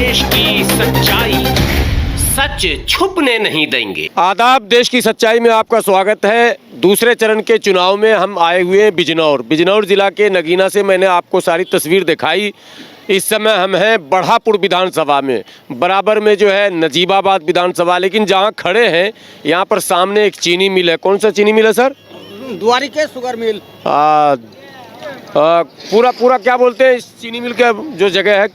देश की सच्चाई सच छुपने नहीं देंगे। आदाब, देश की सच्चाई में आपका स्वागत है। दूसरे चरण के चुनाव में हम आए हुए हैं बिजनौर जिला के नगीना से। मैंने आपको सारी तस्वीर दिखाई। इस समय हम हैं बढ़ापुर विधानसभा में, बराबर में जो है नजीबाबाद विधानसभा। लेकिन जहां खड़े हैं यहाँ पर सामने एक चीनी मिल है। कौन सा चीनी मिल है सर? Dwarika sugar mill. पूरा क्या बोलते हैं इस चीनी मिल का जो जगह है,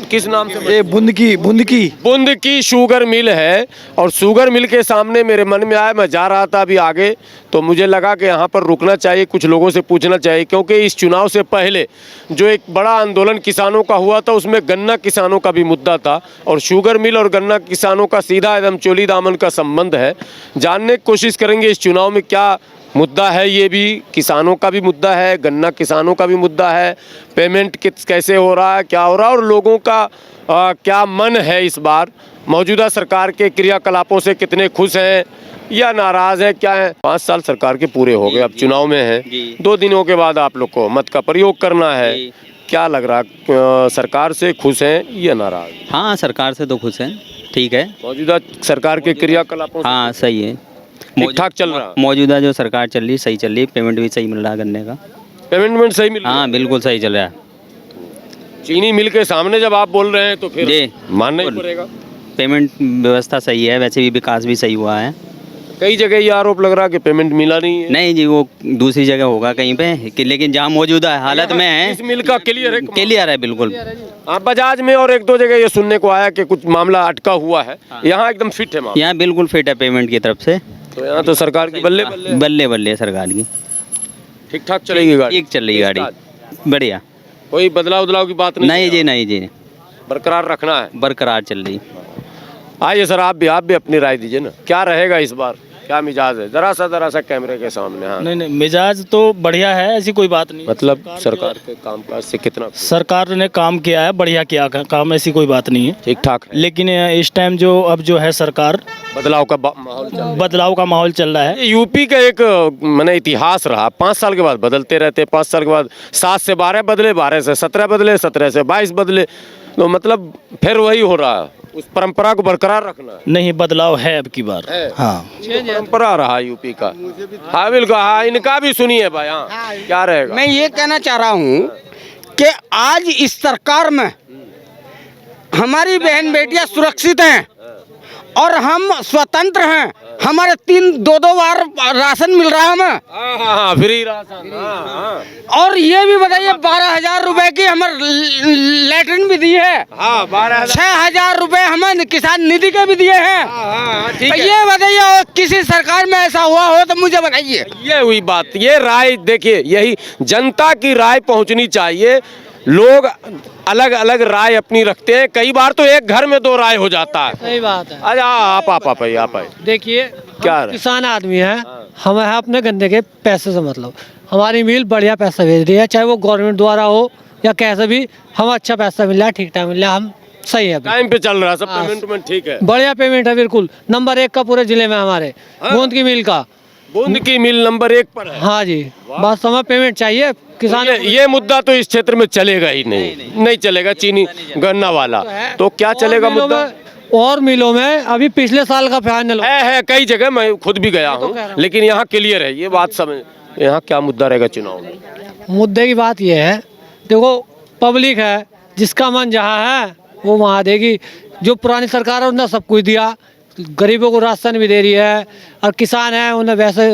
किस नाम से? ये बुंदकी शुगर मिल है। और शुगर मिल के सामने मेरे मन में आया, मैं जा रहा था अभी आगे, तो मुझे लगा कि यहाँ पर रुकना चाहिए, कुछ लोगों से पूछना चाहिए। क्योंकि इस चुनाव से पहले जो एक बड़ा आंदोलन किसानों का हुआ था, उसमें गन्ना किसानों का भी मुद्दा था। और शुगर मिल और गन्ना किसानों का सीधा एकदम चोली दामन का संबंध है। जानने की कोशिश करेंगे इस चुनाव में क्या मुद्दा है। ये भी किसानों का भी मुद्दा है, गन्ना किसानों का भी मुद्दा है। पेमेंट कैसे हो रहा है, क्या हो रहा है, और लोगों का क्या मन है इस बार। मौजूदा सरकार के क्रियाकलापों से कितने खुश हैं या नाराज़ है, क्या है। 5 साल सरकार के पूरे हो गए, अब चुनाव में हैं। 2 दिनों के बाद आप लोग को मत का प्रयोग करना है। क्या लग रहा है, सरकार से खुश हैं या नाराज़? हाँ, सरकार से तो खुश हैं, ठीक है। मौजूदा सरकार के क्रियाकलापों से हाँ, सही है, ठीक ठाक चल रहा है। मौजूदा जो सरकार चल रही सही चल रही, पेमेंट भी सही मिल रहा है गन्ने का। पेमेंट सही मिल रहा है? हाँ, बिल्कुल सही चल रहा है। चीनी मिल के सामने जब आप बोल रहे हैं तो फिर मानना ही पड़ेगा। पेमेंट व्यवस्था सही है, वैसे भी विकास भी सही हुआ है। कई जगह ये आरोप लग रहा है कि पेमेंट मिला नहीं है। नहीं जी, वो दूसरी जगह होगा कहीं पे कि, लेकिन जहाँ मौजूदा हालत में है इस मिल का क्लियर है बिल्कुल। बजाज में और 1-2 जगह ये सुनने को आया कि कुछ मामला अटका हुआ है। यहाँ एकदम फिट है मामला। यहाँ बिल्कुल फिट है पेमेंट की तरफ से। तो यहाँ तो सरकार की बल्ले सरकार की ठीक ठाक चलेगी गाड़ी? ठीक चल रही गाड़ी, बढ़िया। कोई बदलाव की बात नहीं? नहीं जी, बरकरार रखना है, बरकरार चल रही। आइए सर, आप भी अपनी राय दीजिए ना, क्या रहेगा इस बार, क्या मिजाज है? जरा सा कैमरे के सामने। हाँ, नहीं, मिजाज तो बढ़िया है, ऐसी कोई बात नहीं। मतलब सरकार के कामकाज से कितना? सरकार ने काम किया है, बढ़िया किया काम, ऐसी कोई बात नहीं है, ठीक ठाक है। लेकिन इस टाइम जो है सरकार बदलाव का माहौल चल रहा है। यूपी का एक मैंने इतिहास रहा, 5 साल के बाद बदलते रहते, 5 साल के बाद 7 से 12 बदले, 12 से 17 बदले, 17 से 22 बदले। तो मतलब फिर वही हो रहा है। उस परंपरा को बरकरार रखना है। नहीं, बदलाव है अब की बार। हाँ, परंपरा रहा यूपी का। हाँ बिल्कुल, हाँ, इनका भी सुनिए भाई। हाँ, क्या रहेगा? मैं ये कहना चाह रहा हूँ कि आज इस सरकार में हमारी बहन बेटियां सुरक्षित हैं और हम स्वतंत्र हैं। हमारे 2 बार राशन मिल रहा है हमें। हाँ, फ्री राशन। हाँ। और ये भी बताइए, 12,000 रुपए की हमें लैट्रिन भी दी है। हाँ, 12,000। 6,000 रुपए हमें किसान निधि के भी दिए हैं। ठीक तो है। ये बताइए, और किसी सरकार में ऐसा हुआ हो तो मुझे बताइए। ये हुई बात, ये राय देखिए, यही जनता की राय पहुंचनी चाहिए। लोग अलग अलग राय अपनी रखते हैं, कई बार तो एक घर में 2 राय हो जाता है। सही बात है। अरे आप आए। देखिए, क्या हम किसान आदमी हैं, हमें है अपने गन्ने के पैसे से मतलब। हमारी मिल बढ़िया पैसा भेज रही है, चाहे वो गवर्नमेंट द्वारा हो या कैसे भी, हमें अच्छा पैसा मिल रहा है, ठीक ठाक मिल रहा है, हम सही है, टाइम पे चल रहा है, सब पेमेंट ठीक है, बढ़िया पेमेंट है, बिल्कुल नंबर 1 का पूरे जिले में हमारे। बूंद की मिल का, बूंद की मिल नंबर 1 पर है। हाँ जी, बस हमें पेमेंट चाहिए किसान। ये मुद्दा तो इस क्षेत्र में चलेगा ही नहीं चलेगा, चीनी गन्ना वाला। तो क्या चलेगा मुद्दा? और मिलों में अभी पिछले साल का फाइनल है कई जगह, मैं खुद भी गया हूँ, लेकिन यहाँ क्लियर है ये बात। समझ यहाँ क्या मुद्दा रहेगा चुनाव में? मुद्दे की बात ये है, देखो पब्लिक है, जिसका मन जहाँ है वो वहाँ देगी। जो पुरानी सरकार है उन्होंने सब कुछ दिया, गरीबों को राशन भी दे रही है, और किसान है उन्हें वैसे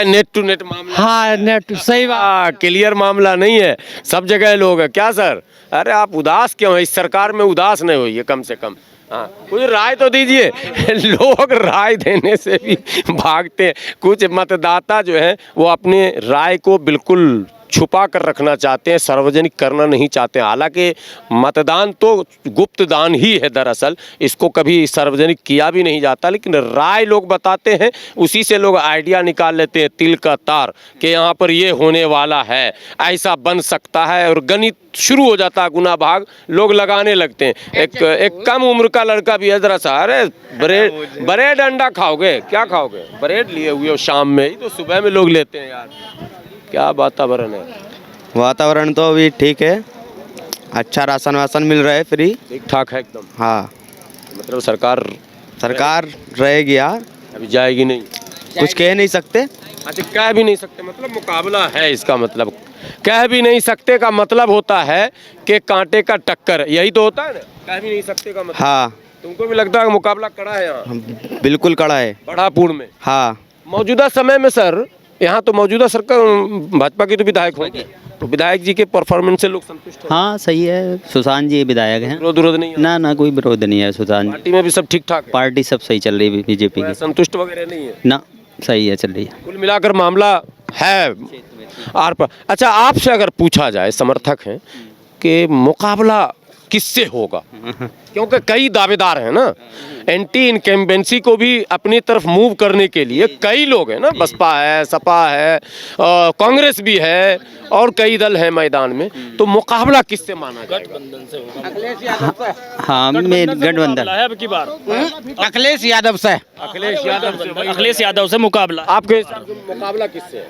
नेट टू नेट मामला। हाँ, नेट सही बात, क्लियर मामला नहीं है, सब जगह लोग है। क्या सर? अरे आप उदास क्यों है? इस सरकार में उदास नहीं हुई है कम से कम। हाँ, कुछ राय तो दीजिए। लोग राय देने से भी भागते हैं। कुछ मतदाता जो है वो अपने राय को बिल्कुल छुपा कर रखना चाहते हैं, सार्वजनिक करना नहीं चाहते हैं। हालांकि मतदान तो गुप्त दान ही है दरअसल, इसको कभी सार्वजनिक किया भी नहीं जाता, लेकिन राय लोग बताते हैं, उसी से लोग आइडिया निकाल लेते हैं, तिल का तार, कि यहाँ पर ये होने वाला है, ऐसा बन सकता है, और गणित शुरू हो जाता है, गुना भाग लोग लगाने लगते हैं। एक कम उम्र का लड़का भी है, जरा सा, अरे ब्रेड अंडा खाओगे? क्या खाओगे? ब्रेड लिए हुए हो शाम में ही, तो सुबह में लोग लेते हैं यार। क्या वातावरण है? वातावरण तो अभी ठीक है, अच्छा राशन वासन मिल रहा है फ्री। ठीक ठाक है एकदम। हाँ, मतलब सरकार रहेगी यार, अभी जाएगी नहीं। कुछ कह नहीं सकते। अच्छा, कह भी नहीं सकते मतलब मुकाबला है, इसका मतलब कह भी नहीं सकते का मतलब होता है कि कांटे का टक्कर, यही तो होता है ना, कह भी नहीं सकते का मतलब। हाँ, तुमको भी लगता है कि मुकाबला कड़ा है यहाँ बिल्कुल कड़ा है। बढ़ापुर में? हाँ, मौजूदा समय में सर, यहाँ तो मौजूदा सरकार भाजपा की तो विधायक होंगे, तो विधायक जी के परफॉर्मेंस से लोग संतुष्ट हैं? हाँ सही है, सुशांत जी विधायक हैं। विरोध नहीं है? ना कोई विरोध नहीं है सुशांत जी। पार्टी में भी सब ठीक ठाक है? पार्टी सब सही चल रही है बीजेपी की। संतुष्ट वगैरह नहीं है ना, सही है, चल रही है। कुल मिलाकर मामला है आर पर। अच्छा, आपसे अगर पूछा जाए, समर्थक हैं, कि मुकाबला किससे होगा, क्योंकि कई दावेदार हैं ना, एंटी इनकम्बेंसी को भी अपनी तरफ मूव करने के लिए कई लोग हैं ना, बसपा है, सपा है, कांग्रेस भी है और कई दल हैं मैदान में, तो मुकाबला किससे माना जाएगा? हाँ, मैं गठबंधन है अब की बार अखिलेश यादव से। अखिलेश यादव से मुकाबला। आपके हिसाब से मुकाबला किससे है?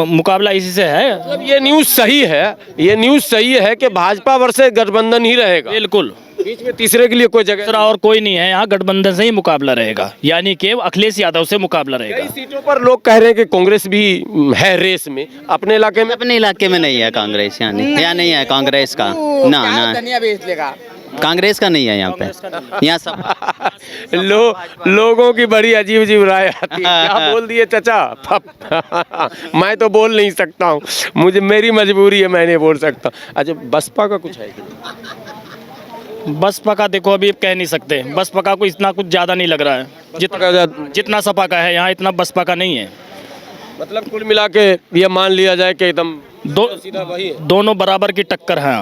मुकाबला इसी से है। मतलब ये न्यूज़ सही है, ये न्यूज़ सही है कि भाजपा वर्सेस गठबंधन ही रहेगा, बिल्कुल, बीच में तीसरे के लिए कोई जगह दूसरा और कोई नहीं है, यहाँ गठबंधन से ही मुकाबला रहेगा, यानी कि अखिलेश यादव से मुकाबला कई रहेगा। सीटों पर लोग कह रहे हैं कि कांग्रेस भी है रेस में। अपने इलाके में? अपने इलाके में नहीं है कांग्रेस, यहाँ नहीं है कांग्रेस का। ना धनिया बेच लेगा। कांग्रेस का नहीं है यहाँ पे, यहाँ सब लोगों की बड़ी अजीब अजीब राय आती है। क्या बोल दिए चाचा? मैं तो बोल नहीं सकता हूँ, मुझे मेरी मजबूरी है, मैं नहीं बोल सकता। अच्छा, बसपा का कुछ है कि नहीं? बसपा का देखो अभी कह नहीं सकते, बसपा का कोई इतना कुछ ज़्यादा नहीं लग रहा है, जितना सपा का है यहाँ, इतना बसपा का नहीं है। मतलब कुल मिला के ये मान लिया जाए कि एकदम सीधा वही है, दोनों बराबर की टक्कर है,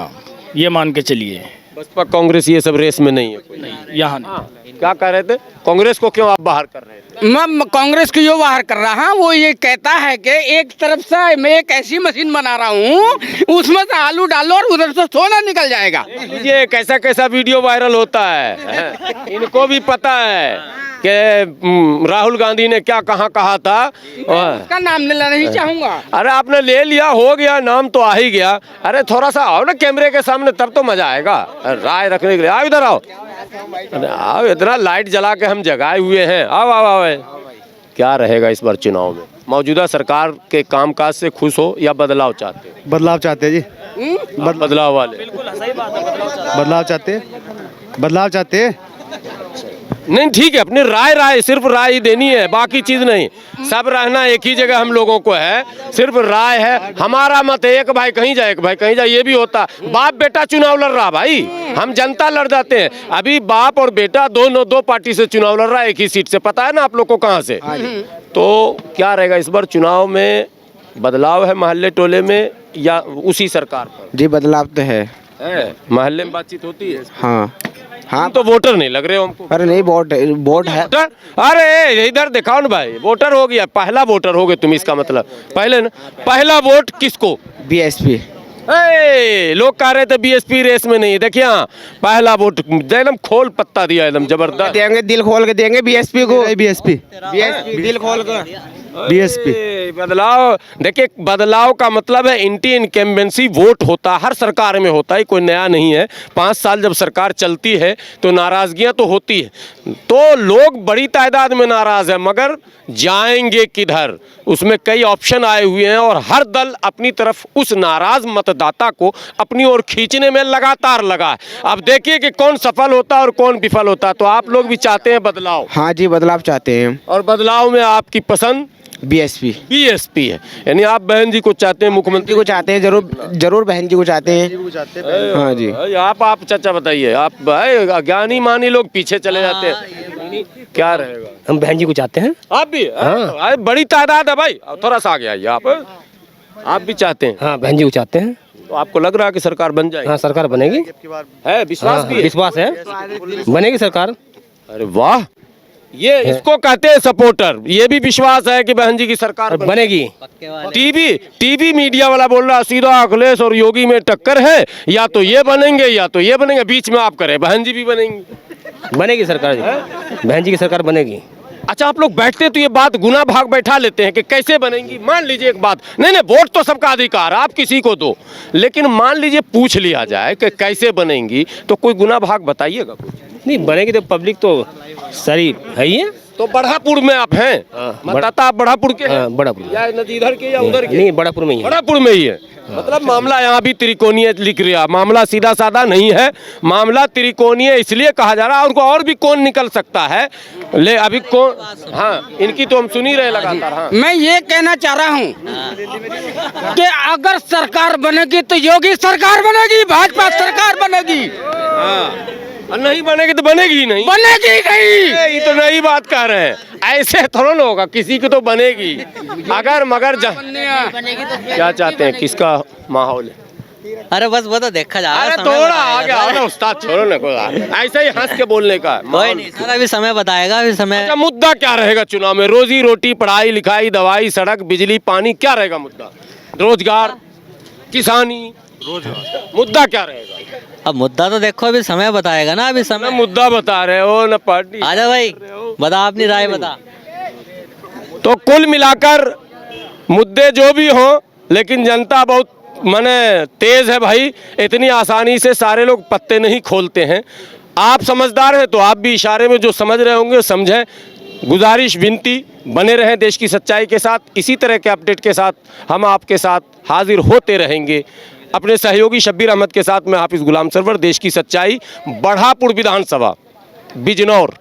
ये मान के चलिए। बसपा कांग्रेस ये सब रेस में नहीं है कोई। यहाँ नहीं। क्या कह रहे थे, कांग्रेस को क्यों आप बाहर कर रहे थे? मैं कांग्रेस को यो बाहर कर रहा हूँ, वो ये कहता है कि एक तरफ से मैं एक ऐसी मशीन बना रहा हूँ, उसमें से आलू डालो और उधर से सोना निकल जाएगा। ये कैसा कैसा वीडियो वायरल होता है, इनको भी पता है कि राहुल गांधी ने क्या कहा था। उसका नाम लेना नहीं चाहूंगा। अरे आपने ले लिया, हो गया, नाम तो आ ही गया। अरे थोड़ा सा आओ ना कैमरे के सामने, तब तो मजा आएगा राय रखने के लिए। आओ इधर आओ, अरे आओ, इतना लाइट जला के हम जगाए हुए हैं, आओ आओ आओ। क्या रहेगा इस बार चुनाव में? मौजूदा सरकार के कामकाज से खुश हो या बदलाव चाहते हो? बदलाव चाहते हैं जी। बदलाव वाले? बदलाव चाहते हैं। नहीं ठीक है, अपनी राय सिर्फ राय ही देनी है, बाकी चीज नहीं। सब रहना एक ही जगह हम लोगों को है, सिर्फ राय है। हमारा मत है, एक भाई कहीं जाए, एक भाई कहीं जाए, ये भी होता। बाप बेटा चुनाव लड़ रहा भाई, हम जनता लड़ जाते हैं। अभी बाप और बेटा दोनों दो पार्टी से चुनाव लड़ रहा है, एक ही सीट से। पता है ना आप लोग को कहाँ से? तो क्या रहेगा इस बार चुनाव में? बदलाव है मोहल्ले टोले में या उसी सरकार पर? जी बदलाव तो है। मोहल्ले में बातचीत होती है? हाँ हाँ, तो वोटर नहीं लग रहे हो हमको। अरे नहीं, वोट है। वोटर? अरे इधर दिखाओ ना भाई, वोटर हो गया, पहला वोटर हो गए तुम, इसका मतलब पहले ना, पहला वोट किसको? बीएसपी। लोग कह रहे थे बीएसपी रेस में नहीं, देखिए हाँ, पहला वोट एकदम खोल पत्ता दिया, एकदम जबरदस्त देंगे, दिल खोल के देंगे बीएसपी को। बीएसपी दिल खोल के। बीएसपी बदलाव। देखिए, बदलाव का मतलब है एंटी इनकम्बेंसी वोट होता, हर सरकार में होता है, कोई नया नहीं है। 5 साल जब सरकार चलती है तो नाराजगियां तो होती है, तो लोग बड़ी तादाद में नाराज है, मगर जाएंगे किधर, उसमें कई ऑप्शन आए हुए हैं और हर दल अपनी तरफ उस नाराज मतदाता को अपनी ओर खींचने में लगातार लगा है। अब देखिए कि कौन सफल होता है और कौन विफल होता है। तो आप लोग भी चाहते हैं बदलाव? हाँ जी, बदलाव चाहते हैं। और बदलाव में आपकी पसंद बीएसपी है, यानी आप बहन जी को चाहते हैं, मुख्यमंत्री को चाहते हैं, जरूर बहन जी को चाहते हैं। हाँ जी। आप चाचा बताइए, आप ज्ञानी मानी लोग पीछे चले जाते हैं, क्या रहेगा? हम बहन जी को चाहते हैं। आप भी? हाँ। बड़ी तादाद है भाई, थोड़ा सा आगे आइए। आप भी चाहते हैं? हाँ, बहन जी को चाहते हैं। तो आपको लग रहा है कि सरकार बन जाएगी? हाँ, सरकार बनेगी, है विश्वास भी है? विश्वास है, बनेगी सरकार। अरे वाह, ये इसको कहते हैं सपोर्टर। ये भी विश्वास है कि बहन जी की सरकार बनेगी। टीवी मीडिया वाला बोल रहा सीधा अखिलेश और योगी में टक्कर है, या तो ये बनेंगे या तो ये बनेंगे, बीच में आप करें बहन जी भी बनेंगी। बनेगी सरकार जी, बहन जी की सरकार बनेगी। अच्छा, आप लोग बैठते तो ये बात गुना भाग बैठा लेते हैं कि कैसे बनेंगी। मान लीजिए एक बात, नहीं वोट तो सबका अधिकार, आप किसी को दो, लेकिन मान लीजिए पूछ लिया जाए कि कैसे बनेंगी, तो कोई गुना भाग बताइएगा कुछ। नहीं बनेगी तो पब्लिक तो सारी है ही है। तो बढ़ापुर में आप हैं, मतदाता आप बढ़ापुर के हैं? हाँ, बढ़ापुर या नदी इधर के या उधर के? नहीं, बढ़ापुर में ही है। बढ़ापुर में ही है। मतलब मामला यहाँ भी त्रिकोणीय लिख रहा, मामला सीधा साधा नहीं है, मामला त्रिकोणीय इसलिए कहा जा रहा है। उनको और भी कौन निकल सकता है, ले अभी कौन, हाँ इनकी तो हम सुन ही रहे लगातार। हाँ, मैं ये कहना चाह रहा हूँ कि अगर सरकार बनेगी तो योगी सरकार बनेगी, भाजपा सरकार बनेगी। और नहीं बनेगी तो बनेगी ही नहीं, बनेगी नहीं। ये तो नई बात कह रहे हैं, ऐसे थोड़ा ना होगा, किसी की तो बनेगी। अगर मगर क्या चाहते हैं, किसका माहौल है? अरे बस वो तो देखा जा रहा है, अरे समय थोड़ा बताएगा आगे आओ सर। ना उस्ताद, छोड़ो ना कोई, ऐसे ही हंस के बोलने का कोई नहीं सर, अभी समय बताएगा, अभी समय। अच्छा, मुद्दा क्या रहेगा चुनाव में? रोजी रोटी, पढ़ाई लिखाई, दवाई, सड़क, बिजली, पानी, क्या रहेगा मुद्दा? रोजगार, किसानी, मुद्दा क्या रहेगा? अब मुद्दा तो देखो अभी समय बताएगा ना, अभी ना समय। मुद्दा बता रहे हो ना पार्टी। आजा भाई, बता अपनी राय बता। तो कुल मिलाकर मुद्दे जो भी हों, लेकिन जनता बहुत माने तेज है भाई, इतनी आसानी से सारे लोग पत्ते नहीं खोलते हैं। आप समझदार हैं तो आप भी इशारे में जो समझ रहे होंगे समझें। गुजारिश, विनती, बने रहें देश की सच्चाई के साथ। इसी तरह के अपडेट के साथ हम आपके साथ हाजिर होते रहेंगे। अपने सहयोगी शब्बीर अहमद के साथ मैं हाफिज गुलाम सरवर, देश की सच्चाई, बढ़ापुर विधानसभा, बिजनौर।